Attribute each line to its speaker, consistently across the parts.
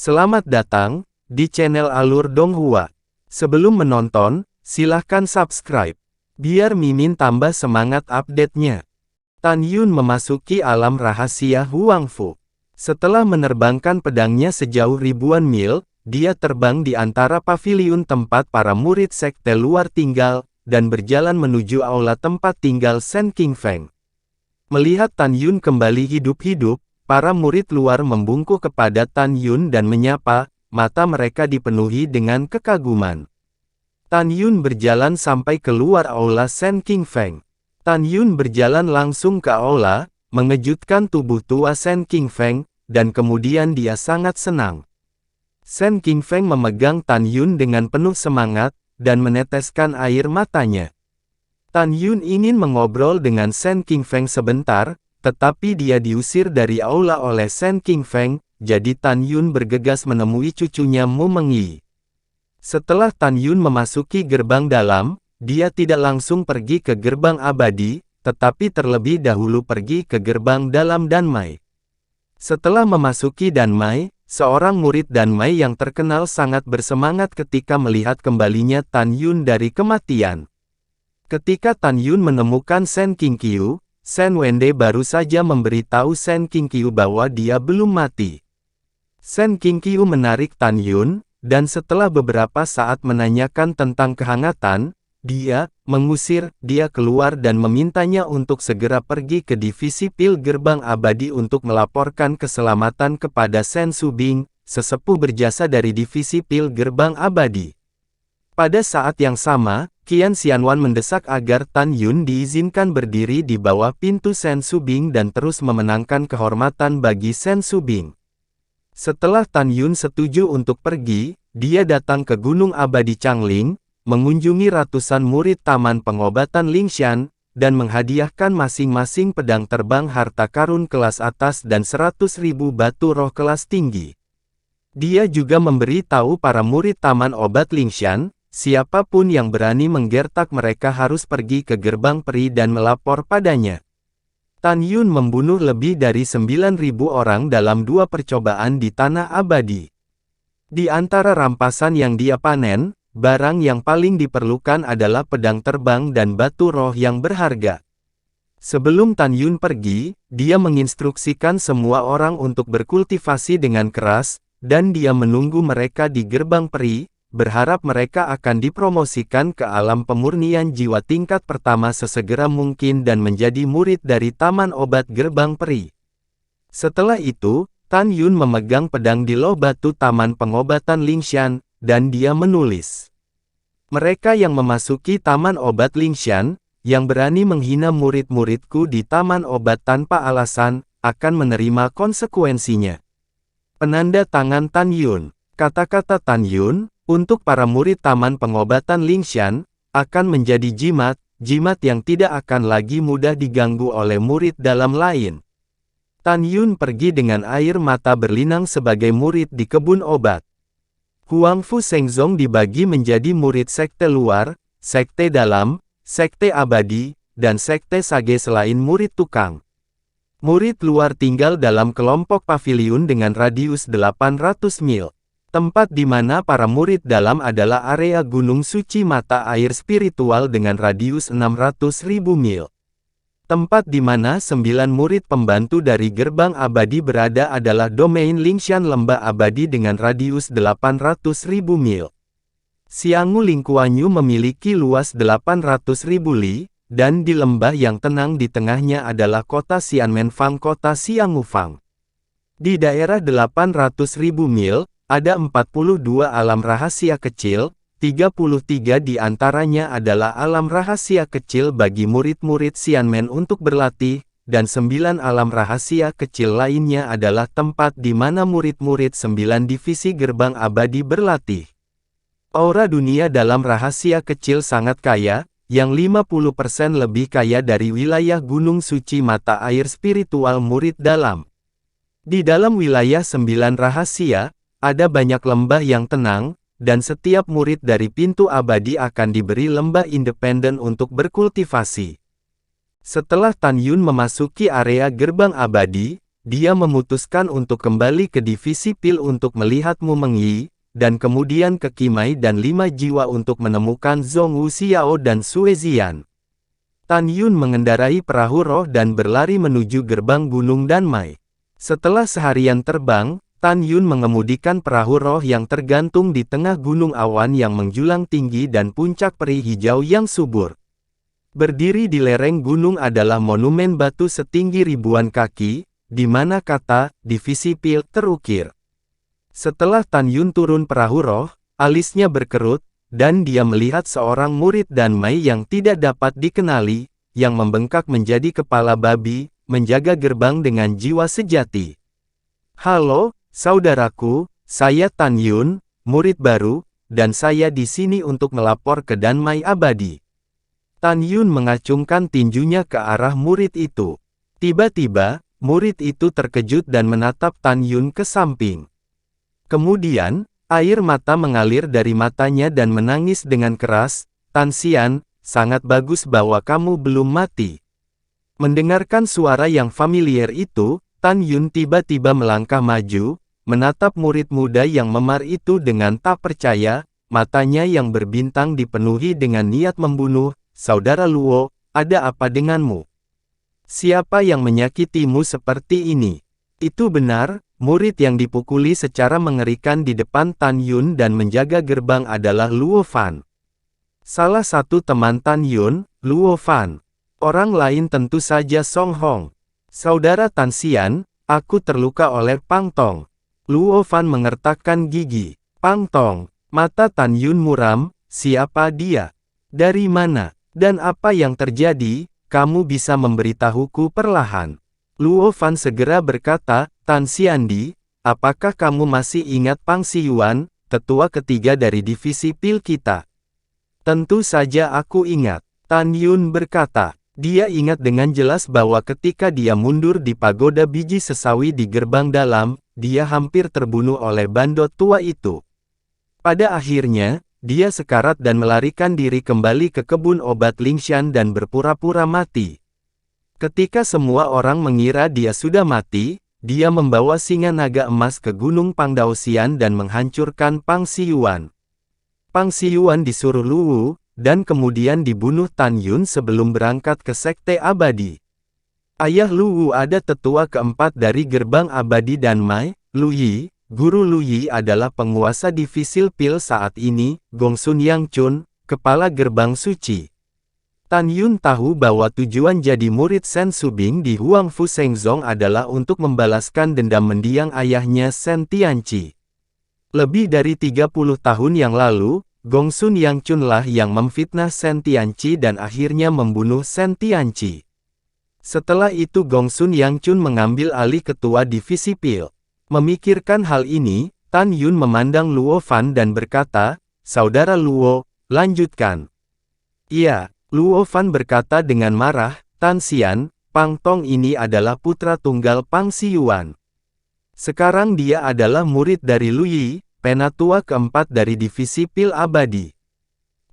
Speaker 1: Selamat datang di channel Alur Donghua. Sebelum menonton, silahkan subscribe, biar Mimin tambah semangat update-nya. Tan Yun memasuki alam rahasia Huangfu. Setelah menerbangkan pedangnya sejauh ribuan mil, dia terbang di antara paviliun tempat para murid sekte luar tinggal, dan berjalan menuju aula tempat tinggal Shen Qingfeng. Melihat Tan Yun kembali hidup-hidup, para murid luar membungkuk kepada Tan Yun dan menyapa, mata mereka dipenuhi dengan kekaguman. Tan Yun berjalan sampai keluar aula Shen Qingfeng. Tan Yun berjalan langsung ke aula, mengejutkan tubuh tua Shen Qingfeng, dan kemudian dia sangat senang. Shen Qingfeng memegang Tan Yun dengan penuh semangat, dan meneteskan air matanya. Tan Yun ingin mengobrol dengan Shen Qingfeng sebentar, tetapi dia diusir dari aula oleh Shen Qingfeng, jadi Tan Yun bergegas menemui cucunya Mu Mengyi. Setelah Tan Yun memasuki gerbang dalam, dia tidak langsung pergi ke gerbang abadi, tetapi terlebih dahulu pergi ke gerbang dalam Danmai. Setelah memasuki Danmai, seorang murid Danmai yang terkenal sangat bersemangat ketika melihat kembalinya Tan Yun dari kematian. Ketika Tan Yun menemukan Shen Qingqiu, Shen Wende baru saja memberitahu Shen Qingqiu bahwa dia belum mati. Shen Qingqiu menarik Tan Yun, dan setelah beberapa saat menanyakan tentang kehangatan, dia mengusir dia keluar dan memintanya untuk segera pergi ke divisi pil gerbang abadi untuk melaporkan keselamatan kepada Shen Subing, sesepuh berjasa dari divisi pil gerbang abadi. Pada saat yang sama, Qian Xianwan mendesak agar Tan Yun diizinkan berdiri di bawah pintu Shen Subing dan terus memenangkan kehormatan bagi Shen Subing. Setelah Tan Yun setuju untuk pergi, dia datang ke Gunung Abadi Changling, mengunjungi ratusan murid Taman Pengobatan Lingshan, dan menghadiahkan masing-masing pedang terbang harta karun kelas atas dan 100.000 batu roh kelas tinggi. Dia juga memberi tahu para murid Taman Obat Lingshan, siapapun yang berani menggertak mereka harus pergi ke gerbang peri dan melapor padanya. Tan Yun membunuh lebih dari 9.000 orang dalam 2 percobaan di Tanah Abadi. Di antara rampasan yang dia panen, barang yang paling diperlukan adalah pedang terbang dan batu roh yang berharga. Sebelum Tan Yun pergi, dia menginstruksikan semua orang untuk berkultivasi dengan keras, dan dia menunggu mereka di gerbang peri, berharap mereka akan dipromosikan ke alam pemurnian jiwa tingkat pertama sesegera mungkin dan menjadi murid dari Taman Obat Gerbang Peri. Setelah itu, Tan Yun memegang pedang di loh batu Taman Pengobatan Lingshan, dan dia menulis. Mereka yang memasuki Taman Obat Lingshan, yang berani menghina murid-muridku di Taman Obat tanpa alasan, akan menerima konsekuensinya. Penanda tangan Tan Yun. Kata-kata Tan Yun, untuk para murid Taman Pengobatan Lingshan, akan menjadi jimat yang tidak akan lagi mudah diganggu oleh murid dalam lain. Tan Yun pergi dengan air mata berlinang sebagai murid di kebun obat. Huangfu Shengzong dibagi menjadi murid sekte luar, sekte dalam, sekte abadi, dan sekte sage selain murid tukang. Murid luar tinggal dalam kelompok paviliun dengan radius 800 mil. Tempat di mana para murid dalam adalah area Gunung Suci Mata Air Spiritual dengan radius 600.000 mil. Tempat di mana 9 murid pembantu dari gerbang abadi berada adalah domain Lingshan Lembah Abadi dengan radius 800.000 mil. Xianghu Lingkuanyu memiliki luas 800.000 li, dan di lembah yang tenang di tengahnya adalah kota Xianmenfang kota Xiangufang. Di daerah 800.000 mil, ada 42 alam rahasia kecil, 33 di antaranya adalah alam rahasia kecil bagi murid-murid Xianmen untuk berlatih, dan 9 alam rahasia kecil lainnya adalah tempat di mana murid-murid 9 divisi gerbang abadi berlatih. Aura dunia dalam rahasia kecil sangat kaya, yang 50% lebih kaya dari wilayah Gunung Suci Mata Air Spiritual murid dalam. Di dalam wilayah 9 rahasia, ada banyak lembah yang tenang, dan setiap murid dari pintu abadi akan diberi lembah independen untuk berkultivasi. Setelah Tan Yun memasuki area gerbang abadi, dia memutuskan untuk kembali ke divisi Pil untuk melihatmu Meng Yi, dan kemudian ke Qimai dan 5 jiwa untuk menemukan Zhong Wu Xiao dan Sue Zian. Tan Yun mengendarai perahu roh dan berlari menuju gerbang Gunung Danmai. Setelah seharian terbang, Tan Yun mengemudikan perahu roh yang tergantung di tengah gunung awan yang menjulang tinggi dan puncak peri hijau yang subur. Berdiri di lereng gunung adalah monumen batu setinggi ribuan kaki, di mana kata Divisi Pil terukir. Setelah Tan Yun turun perahu roh, alisnya berkerut, dan dia melihat seorang murid Danmai yang tidak dapat dikenali, yang membengkak menjadi kepala babi, menjaga gerbang dengan jiwa sejati. Halo, saudaraku, saya Tan Yun, murid baru, dan saya di sini untuk melapor ke Danmai Abadi. Tan Yun mengacungkan tinjunya ke arah murid itu. Tiba-tiba, murid itu terkejut dan menatap Tan Yun ke samping. Kemudian, air mata mengalir dari matanya dan menangis dengan keras. Tan Xian, sangat bagus bahwa kamu belum mati. Mendengarkan suara yang familiar itu, Tan Yun tiba-tiba melangkah maju, menatap murid muda yang memar itu dengan tak percaya, matanya yang berbintang dipenuhi dengan niat membunuh. Saudara Luo, ada apa denganmu? Siapa yang menyakitimu seperti ini? Itu benar, murid yang dipukuli secara mengerikan di depan Tan Yun dan menjaga gerbang adalah Luo Fan. Salah satu teman Tan Yun, Luo Fan. Orang lain tentu saja Song Hong. Saudara Tan Xian, aku terluka oleh Pang Tong. Luo Fan mengertakkan gigi. Pang Tong, mata Tan Yun muram, siapa dia? Dari mana? Dan apa yang terjadi? Kamu bisa memberitahuku perlahan. Luo Fan segera berkata, Tan Xiandi, apakah kamu masih ingat Pang Xiyuan, tetua ketiga dari divisi Pil kita? Tentu saja aku ingat. Tan Yun berkata, dia ingat dengan jelas bahwa ketika dia mundur di pagoda biji sesawi di gerbang dalam, dia hampir terbunuh oleh bandot tua itu. Pada akhirnya, dia sekarat dan melarikan diri kembali ke kebun obat Lingshan dan berpura-pura mati. Ketika semua orang mengira dia sudah mati, dia membawa singa naga emas ke Gunung Pangdaosian dan menghancurkan Pang Xiyuan. Pang Xiyuan disuruh Luwu, dan kemudian dibunuh Tan Yun sebelum berangkat ke Sekte Abadi. Ayah Luwu ada tetua keempat dari gerbang abadi Danmai, Lu Yi. Guru Lu Yi adalah penguasa divisi Pil saat ini, Gongsun Yangchun, kepala gerbang suci. Tan Yun tahu bahwa tujuan jadi murid Sen Subing di Huangfu Shengzong adalah untuk membalaskan dendam mendiang ayahnya Sen Tianqi. Lebih dari 30 tahun yang lalu, Gongsun Yangchun lah yang memfitnah Sen Tianqi dan akhirnya membunuh Sen Tianqi. Setelah itu Gongsun Yangchun mengambil alih ketua divisi Pil. Memikirkan hal ini, Tan Yun memandang Luo Fan dan berkata, Saudara Luo, lanjutkan. Iya, Luo Fan berkata dengan marah, Tan Xian, Pang Tong ini adalah putra tunggal Pang Xiyuan. Sekarang dia adalah murid dari Lu Yi, penatua keempat dari divisi Pil Abadi.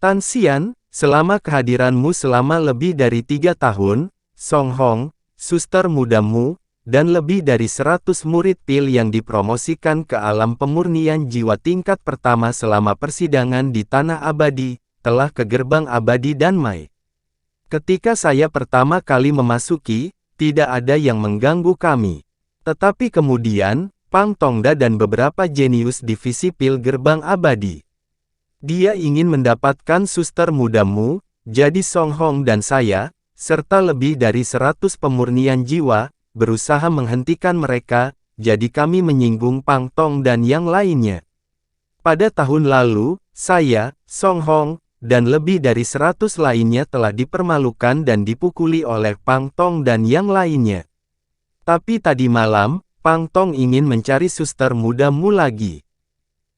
Speaker 1: Tan Xian, selama kehadiranmu selama lebih dari 3 tahun, Song Hong, suster mudamu, dan lebih dari 100 murid Pil yang dipromosikan ke alam pemurnian jiwa tingkat pertama selama persidangan di Tanah Abadi, telah ke gerbang abadi Danmai. Ketika saya pertama kali memasuki, tidak ada yang mengganggu kami. Tetapi kemudian, Pang Tongda dan beberapa jenius divisi Pil gerbang abadi. Dia ingin mendapatkan suster mudamu, jadi Song Hong dan saya, serta lebih dari 100 pemurnian jiwa, berusaha menghentikan mereka, jadi kami menyinggung Pang Tong dan yang lainnya. Pada tahun lalu, saya, Song Hong, dan lebih dari 100 lainnya telah dipermalukan dan dipukuli oleh Pang Tong dan yang lainnya. Tapi tadi malam, Pang Tong ingin mencari suster mudamu lagi.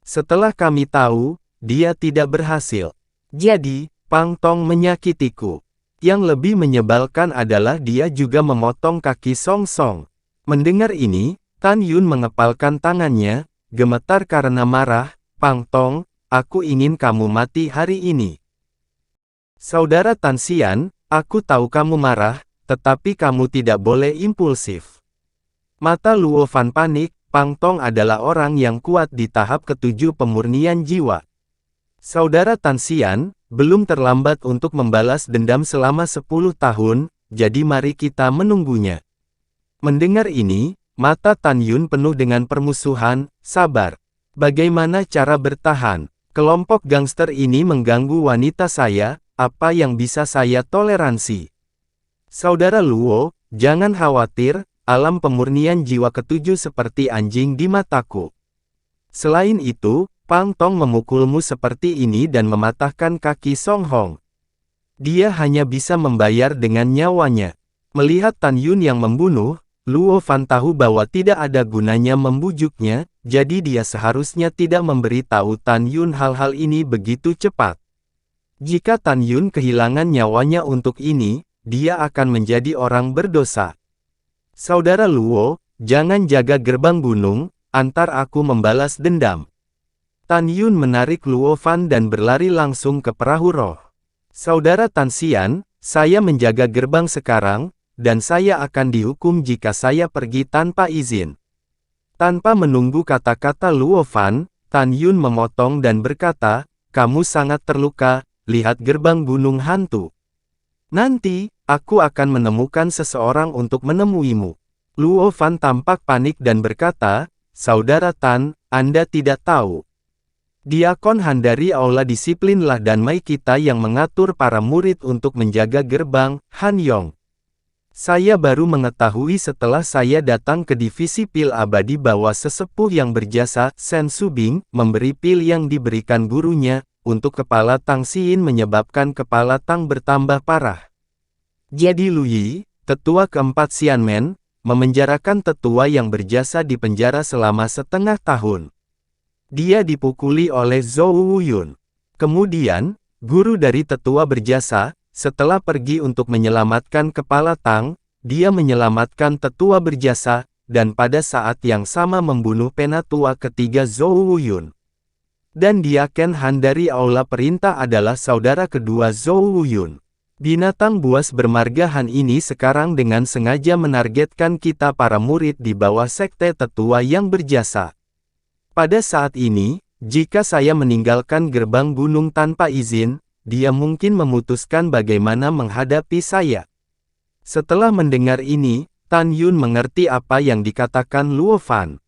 Speaker 1: Setelah kami tahu, dia tidak berhasil. Jadi, Pang Tong menyakitiku. Yang lebih menyebalkan adalah dia juga memotong kaki Song Song. Mendengar ini, Tan Yun mengepalkan tangannya, gemetar karena marah, Pang Tong, aku ingin kamu mati hari ini. Saudara Tan Xian, aku tahu kamu marah, tetapi kamu tidak boleh impulsif. Mata Luo Fan panik, Pang Tong adalah orang yang kuat di tahap ke-7 pemurnian jiwa. Saudara Tan Xian, belum terlambat untuk membalas dendam selama 10 tahun, jadi mari kita menunggunya. Mendengar ini, mata Tan Yun penuh dengan permusuhan. Sabar. Bagaimana cara bertahan? Kelompok gangster ini mengganggu wanita saya, apa yang bisa saya toleransi? Saudara Luo, jangan khawatir, alam pemurnian jiwa ke-7 seperti anjing di mataku. Selain itu, Pang Tong memukulmu seperti ini dan mematahkan kaki Song Hong. Dia hanya bisa membayar dengan nyawanya. Melihat Tan Yun yang membunuh, Luo Fan tahu bahwa tidak ada gunanya membujuknya, jadi dia seharusnya tidak memberitahu Tan Yun hal-hal ini begitu cepat. Jika Tan Yun kehilangan nyawanya untuk ini, dia akan menjadi orang berdosa. Saudara Luo, jangan jaga gerbang gunung, antar aku membalas dendam. Tan Yun menarik Luo Fan dan berlari langsung ke perahu roh. Saudara Tan Xian, saya menjaga gerbang sekarang, dan saya akan dihukum jika saya pergi tanpa izin. Tanpa menunggu kata-kata Luo Fan, Tan Yun memotong dan berkata, kamu sangat terluka, lihat gerbang gunung hantu. Nanti, aku akan menemukan seseorang untuk menemuimu. Luo Fan tampak panik dan berkata, Saudara Tan, Anda tidak tahu. Diakon Han dari Aula Disiplin lah dan Mai kita yang mengatur para murid untuk menjaga gerbang, Han Yong. Saya baru mengetahui setelah saya datang ke divisi pil abadi bahwa sesepuh yang berjasa, Sen Subing, memberi pil yang diberikan gurunya, untuk kepala Tang Xin menyebabkan kepala Tang bertambah parah. Jadi Lu Yi, tetua keempat Xianmen, memenjarakan tetua yang berjasa di penjara selama setengah tahun. Dia dipukuli oleh Zhou Wuyun. Kemudian, guru dari tetua berjasa, setelah pergi untuk menyelamatkan kepala Tang, dia menyelamatkan tetua berjasa, dan pada saat yang sama membunuh penatua ketiga Zhou Wuyun. Dan dia Ken Han dari Aula Perintah adalah saudara kedua Zhou Wuyun. Binatang buas bermarga Han ini sekarang dengan sengaja menargetkan kita para murid di bawah sekte tetua yang berjasa. Pada saat ini, jika saya meninggalkan gerbang gunung tanpa izin, dia mungkin memutuskan bagaimana menghadapi saya. Setelah mendengar ini, Tan Yun mengerti apa yang dikatakan Luo Fan.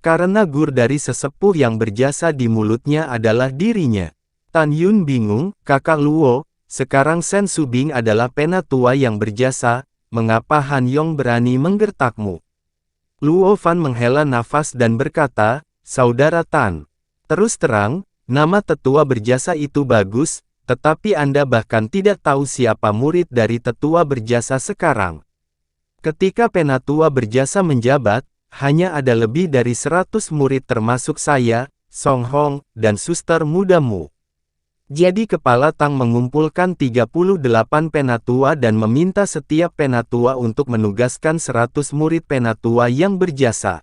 Speaker 1: Karena gur dari sesepuh yang berjasa di mulutnya adalah dirinya. Tan Yun bingung, kakak Luo, sekarang Sen Subing adalah penatua yang berjasa, mengapa Han Yong berani menggertakmu? Luo Fan menghela nafas dan berkata, Saudara Tan, terus terang, nama tetua berjasa itu bagus, tetapi Anda bahkan tidak tahu siapa murid dari tetua berjasa sekarang. Ketika penatua berjasa menjabat, hanya ada lebih dari 100 murid termasuk saya, Song Hong, dan suster mudamu. Jadi kepala Tang mengumpulkan 38 penatua dan meminta setiap penatua untuk menugaskan 100 murid penatua yang berjasa.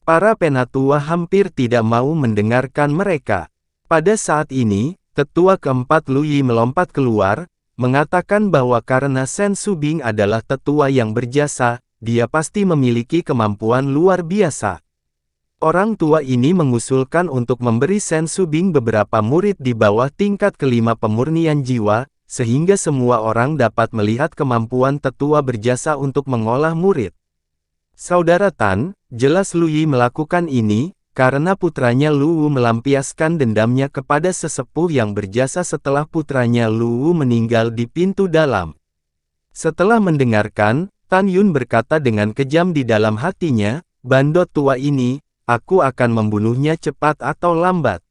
Speaker 1: Para penatua hampir tidak mau mendengarkan mereka. Pada saat ini, tetua keempat Lu Yi melompat keluar, mengatakan bahwa karena Sen Subing adalah tetua yang berjasa, dia pasti memiliki kemampuan luar biasa. Orang tua ini mengusulkan untuk memberi Sen Subing beberapa murid di bawah tingkat kelima pemurnian jiwa, sehingga semua orang dapat melihat kemampuan tetua berjasa untuk mengolah murid. Saudara Tan, jelas Lu Yi melakukan ini, karena putranya Lu Wu melampiaskan dendamnya kepada sesepuh yang berjasa setelah putranya Lu Wu meninggal di pintu dalam. Setelah mendengarkan, Tan Yun berkata dengan kejam di dalam hatinya, bandot tua ini, aku akan membunuhnya cepat atau lambat.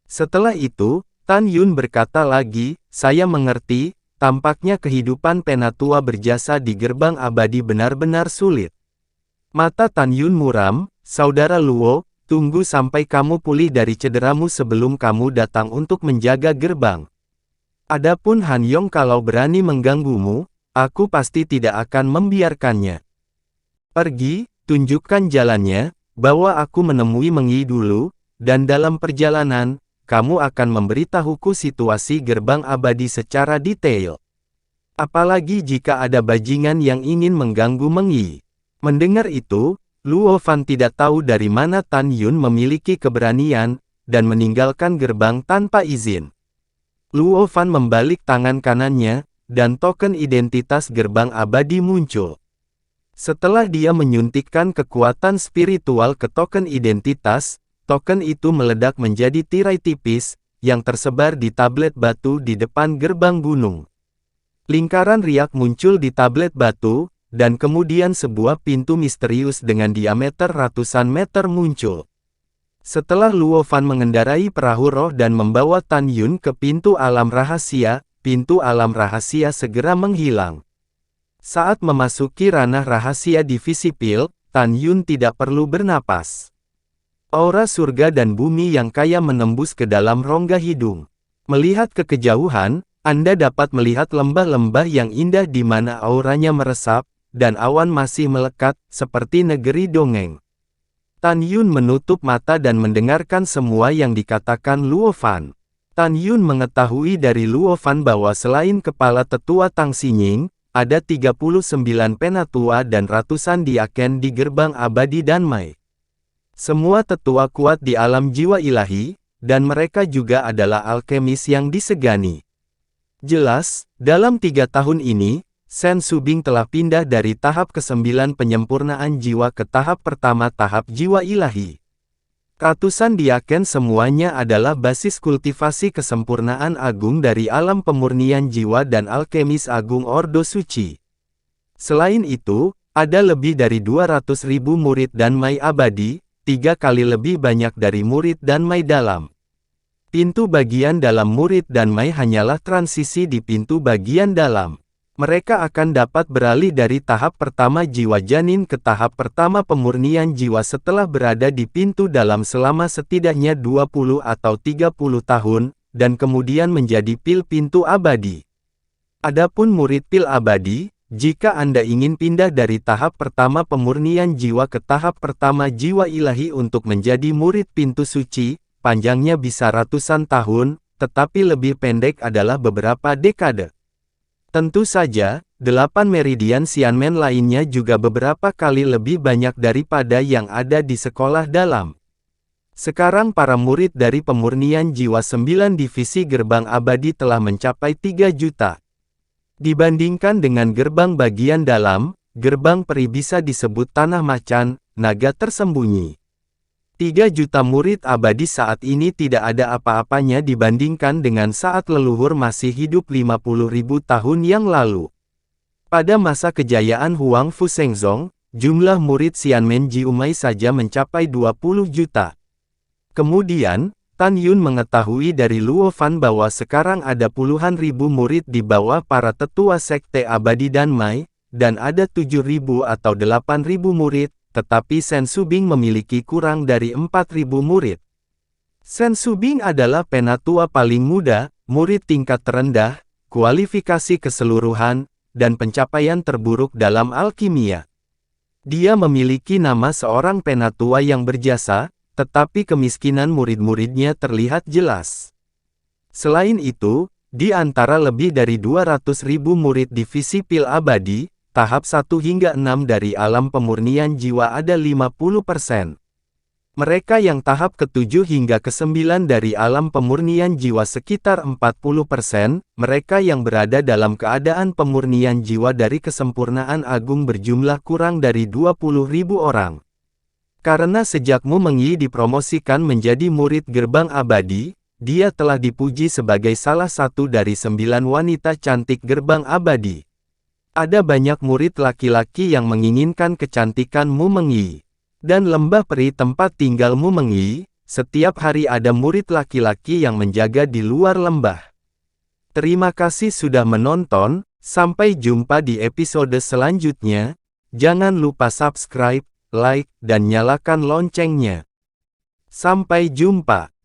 Speaker 1: Setelah itu, Tan Yun berkata lagi, saya mengerti, tampaknya kehidupan penatua berjasa di gerbang abadi benar-benar sulit. Mata Tan Yun muram, saudara Luo, tunggu sampai kamu pulih dari cederamu sebelum kamu datang untuk menjaga gerbang. Adapun Han Yong kalau berani mengganggumu, aku pasti tidak akan membiarkannya. Pergi, tunjukkan jalannya, bawa aku menemui Meng Yi dulu, dan dalam perjalanan, kamu akan memberitahuku situasi gerbang abadi secara detail. Apalagi jika ada bajingan yang ingin mengganggu Meng Yi. Mendengar itu, Luo Fan tidak tahu dari mana Tan Yun memiliki keberanian, dan meninggalkan gerbang tanpa izin. Luo Fan membalik tangan kanannya, dan token identitas gerbang abadi muncul. Setelah dia menyuntikkan kekuatan spiritual ke token identitas, token itu meledak menjadi tirai tipis, yang tersebar di tablet batu di depan gerbang gunung. Lingkaran riak muncul di tablet batu, dan kemudian sebuah pintu misterius dengan diameter ratusan meter muncul. Setelah Luo Fan mengendarai perahu roh dan membawa Tan Yun ke pintu alam rahasia segera menghilang. Saat memasuki ranah rahasia divisi pil, Tan Yun tidak perlu bernapas. Aura surga dan bumi yang kaya menembus ke dalam rongga hidung. Melihat ke kejauhan, Anda dapat melihat lembah-lembah yang indah di mana auranya meresap, dan awan masih melekat, seperti negeri dongeng. Tan Yun menutup mata dan mendengarkan semua yang dikatakan Luo Fan. Tan Yun mengetahui dari Luo Fan bahwa selain kepala tetua Tang Xinying, ada 39 penatua dan ratusan diaken di gerbang abadi Danmai. Semua tetua kuat di alam jiwa ilahi, dan mereka juga adalah alkemis yang disegani. Jelas, dalam 3 tahun ini, Shen Subing telah pindah dari tahap ke-9 penyempurnaan jiwa ke tahap pertama tahap jiwa ilahi. Ratusan diaken semuanya adalah basis kultivasi kesempurnaan agung dari alam pemurnian jiwa dan alkemis agung Ordo Suci. Selain itu, ada lebih dari 200.000 murid Danmai abadi, 3 kali lebih banyak dari murid Danmai dalam. Pintu bagian dalam murid Danmai hanyalah transisi di pintu bagian dalam. Mereka akan dapat beralih dari tahap pertama jiwa janin ke tahap pertama pemurnian jiwa setelah berada di pintu dalam selama setidaknya 20 atau 30 tahun, dan kemudian menjadi pil pintu abadi. Adapun murid pil abadi, jika Anda ingin pindah dari tahap pertama pemurnian jiwa ke tahap pertama jiwa ilahi untuk menjadi murid pintu suci, panjangnya bisa ratusan tahun, tetapi lebih pendek adalah beberapa dekade. Tentu saja, 8 meridian Xianmen lainnya juga beberapa kali lebih banyak daripada yang ada di sekolah dalam. Sekarang para murid dari pemurnian jiwa 9 divisi gerbang abadi telah mencapai 3 juta. Dibandingkan dengan gerbang bagian dalam, gerbang peri bisa disebut tanah macan, naga tersembunyi. 3 juta murid abadi saat ini tidak ada apa-apanya dibandingkan dengan saat leluhur masih hidup 50.000 tahun yang lalu. Pada masa kejayaan Huang Fushengzong, jumlah murid Xianmen Jiumai saja mencapai 20 juta. Kemudian, Tan Yun mengetahui dari Luo Fan bahwa sekarang ada puluhan ribu murid di bawah para tetua sekte abadi Danmai, dan ada 7.000 atau 8.000 murid, tetapi Shen Subing memiliki kurang dari 4.000 murid. Shen Subing adalah penatua paling muda, murid tingkat terendah, kualifikasi keseluruhan, dan pencapaian terburuk dalam alkimia. Dia memiliki nama seorang penatua yang berjasa, tetapi kemiskinan murid-muridnya terlihat jelas. Selain itu, di antara lebih dari 200.000 murid divisi pil abadi, tahap 1 hingga 6 dari alam pemurnian jiwa ada 50%. Mereka yang tahap ke-7 hingga ke-9 dari alam pemurnian jiwa sekitar 40%, mereka yang berada dalam keadaan pemurnian jiwa dari kesempurnaan agung berjumlah kurang dari 20.000 orang. Karena sejak Mu Mengyi dipromosikan menjadi murid gerbang abadi, dia telah dipuji sebagai salah satu dari 9 wanita cantik gerbang abadi. Ada banyak murid laki-laki yang menginginkan kecantikan Mu Mengyi. Dan lembah peri tempat tinggal Mu Mengyi, setiap hari ada murid laki-laki yang menjaga di luar lembah. Terima kasih sudah menonton, sampai jumpa di episode selanjutnya. Jangan lupa subscribe, like, dan nyalakan loncengnya. Sampai jumpa.